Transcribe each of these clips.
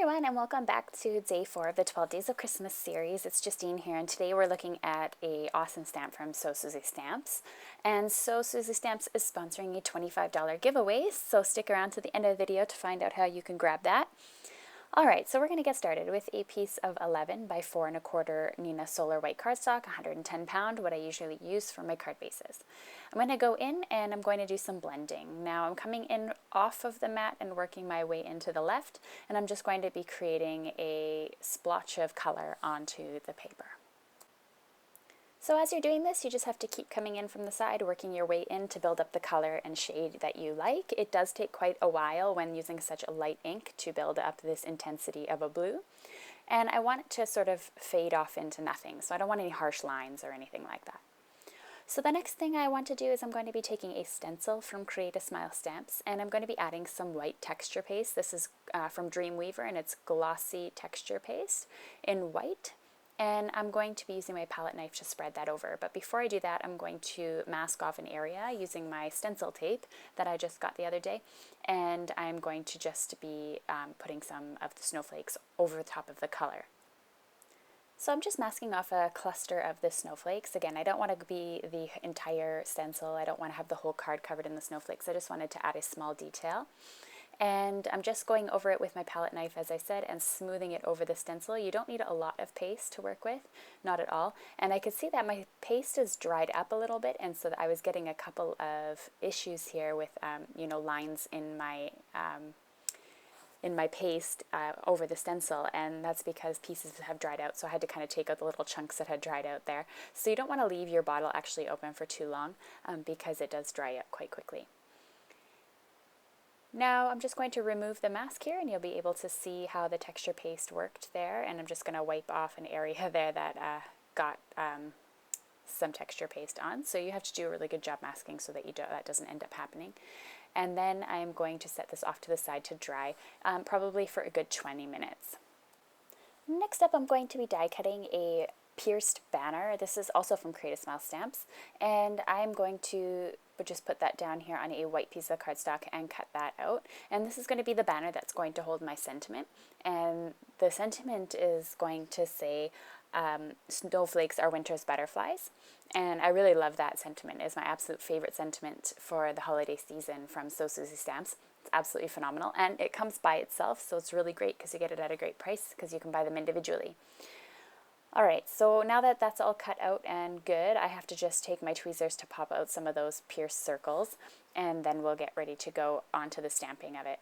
everyone, and welcome back to day 4 of the 12 Days of Christmas series. It's Justine here, and today we're looking at a awesome stamp from So Susie Stamps. And So Susie Stamps is sponsoring a $25 giveaway, so stick around to the end of the video to find out how you can grab that. Alright, so we're going to get started with a piece of 11 by 4 1/4 Nina Solar white cardstock, 110 pound, what I usually use for my card bases. I'm going to go in and I'm going to do some blending. Now I'm coming in off of the mat and working my way into the left, and I'm just going to be creating a splotch of color onto the paper. So as you're doing this, you just have to keep coming in from the side, working your way in to build up the color and shade that you like. It does take quite a while when using such a light ink to build up this intensity of a blue. And I want it to sort of fade off into nothing, so I don't want any harsh lines or anything like that. So the next thing I want to do is I'm going to be taking a stencil from Create a Smile Stamps, and I'm going to be adding some white texture paste. This is from Dreamweaver, and it's glossy texture paste in white. And I'm going to be using my palette knife to spread that over. But before I do that, I'm going to mask off an area using my stencil tape that I just got the other day. And I'm going to just be putting some of the snowflakes over the top of the color. So I'm just masking off a cluster of the snowflakes. Again, I don't want to be the entire stencil. I don't want to have the whole card covered in the snowflakes. I just wanted to add a small detail. And I'm just going over it with my palette knife, as I said, and smoothing it over the stencil. You don't need a lot of paste to work with, not at all. And I could see that my paste is dried up a little bit, and so that I was getting a couple of issues here with, lines in my paste over the stencil, and that's because pieces have dried out, so I had to kind of take out the little chunks that had dried out there. So you don't want to leave your bottle actually open for too long because it does dry up quite quickly. Now I'm just going to remove the mask here, and you'll be able to see how the texture paste worked there, and I'm just going to wipe off an area there that got some texture paste on. So you have to do a really good job masking so that that doesn't end up happening. And then I'm going to set this off to the side to dry, probably for a good 20 minutes. Next up, I'm going to be die cutting a pierced banner. This is also from Create a Smile Stamps, and I'm going to just put that down here on a white piece of cardstock and cut that out. And this is going to be the banner that's going to hold my sentiment, and the sentiment is going to say snowflakes are winter's butterflies. And I really love that sentiment. It's my absolute favorite sentiment for the holiday season from So Susie Stamps. It's absolutely phenomenal, and it comes by itself, so it's really great because you get it at a great price because you can buy them individually. Alright, so now that that's all cut out and good, I have to just take my tweezers to pop out some of those pierced circles, and then we'll get ready to go onto the stamping of it.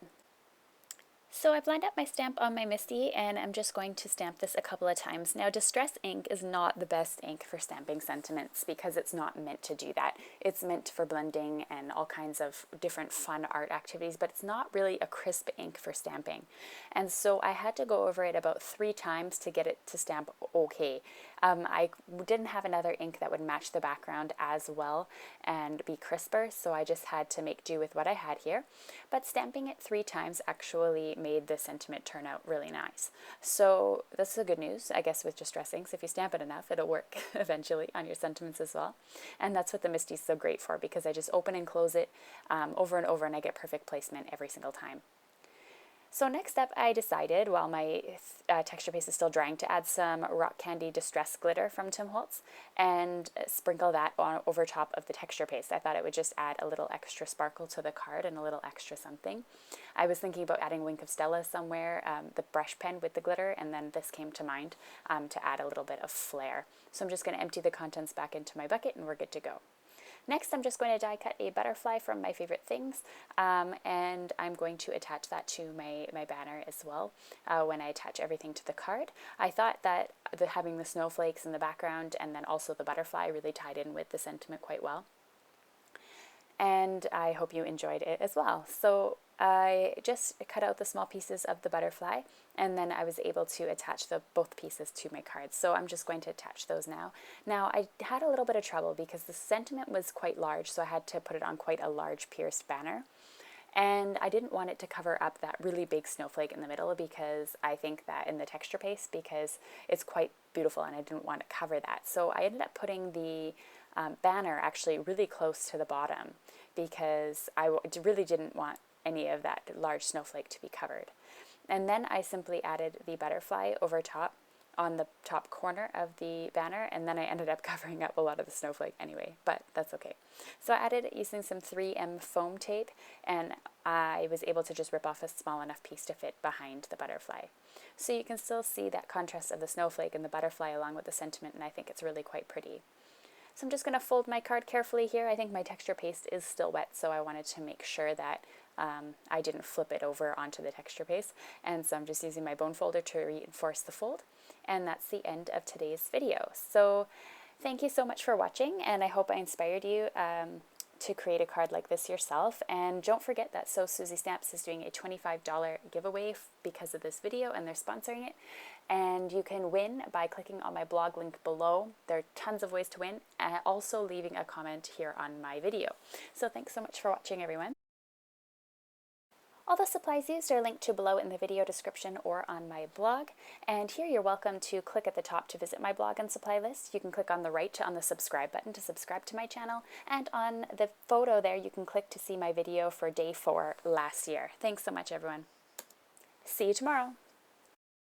So I've lined up my stamp on my Misty, and I'm just going to stamp this a couple of times. Now, Distress ink is not the best ink for stamping sentiments because it's not meant to do that. It's meant for blending and all kinds of different fun art activities, but it's not really a crisp ink for stamping. And so I had to go over it about 3 times to get it to stamp okay. I didn't have another ink that would match the background as well and be crisper, so I just had to make do with what I had here. But stamping it 3 times actually made the sentiment turn out really nice. So that's the good news, I guess, with Distress inks. If you stamp it enough, it'll work eventually on your sentiments as well. And that's what the Misty's so great for, because I just open and close it over and over, and I get perfect placement every single time. So next up, I decided, while my texture paste is still drying, to add some Rock Candy Distress Glitter from Tim Holtz and sprinkle that over top of the texture paste. I thought it would just add a little extra sparkle to the card and a little extra something. I was thinking about adding Wink of Stella somewhere, the brush pen with the glitter, and then this came to mind to add a little bit of flair. So I'm just going to empty the contents back into my bucket, and we're good to go. Next, I'm just going to die cut a butterfly from My Favorite Things, and I'm going to attach that to my banner as well when I attach everything to the card. I thought that having the snowflakes in the background and then also the butterfly really tied in with the sentiment quite well. And I hope you enjoyed it as well. So I just cut out the small pieces of the butterfly, and then I was able to attach both pieces to my cards. So I'm just going to attach those now. Now, I had a little bit of trouble because the sentiment was quite large, so I had to put it on quite a large pierced banner. And I didn't want it to cover up that really big snowflake in the middle, because I think that in the texture paste, because it's quite beautiful and I didn't want to cover that. So I ended up putting the banner actually really close to the bottom because I really didn't want any of that large snowflake to be covered. And then I simply added the butterfly over top on the top corner of the banner, and then I ended up covering up a lot of the snowflake anyway, but that's okay. So I added it using some 3M foam tape, and I was able to just rip off a small enough piece to fit behind the butterfly. So you can still see that contrast of the snowflake and the butterfly along with the sentiment, and I think it's really quite pretty. So I'm just going to fold my card carefully here. I think my texture paste is still wet, so I wanted to make sure that I didn't flip it over onto the texture paste. And so I'm just using my bone folder to reinforce the fold. And that's the end of today's video. So thank you so much for watching, and I hope I inspired you to create a card like this yourself. And don't forget that So Susie Stamps is doing a $25 giveaway because of this video, and they're sponsoring it. And you can win by clicking on my blog link below. There are tons of ways to win, and also leaving a comment here on my video. So thanks so much for watching, everyone. All the supplies used are linked to below in the video description or on my blog. And here you're welcome to click at the top to visit my blog and supply list. You can click on the right on the subscribe button to subscribe to my channel. And on the photo there, you can click to see my video for day 4 last year. Thanks so much, everyone. See you tomorrow.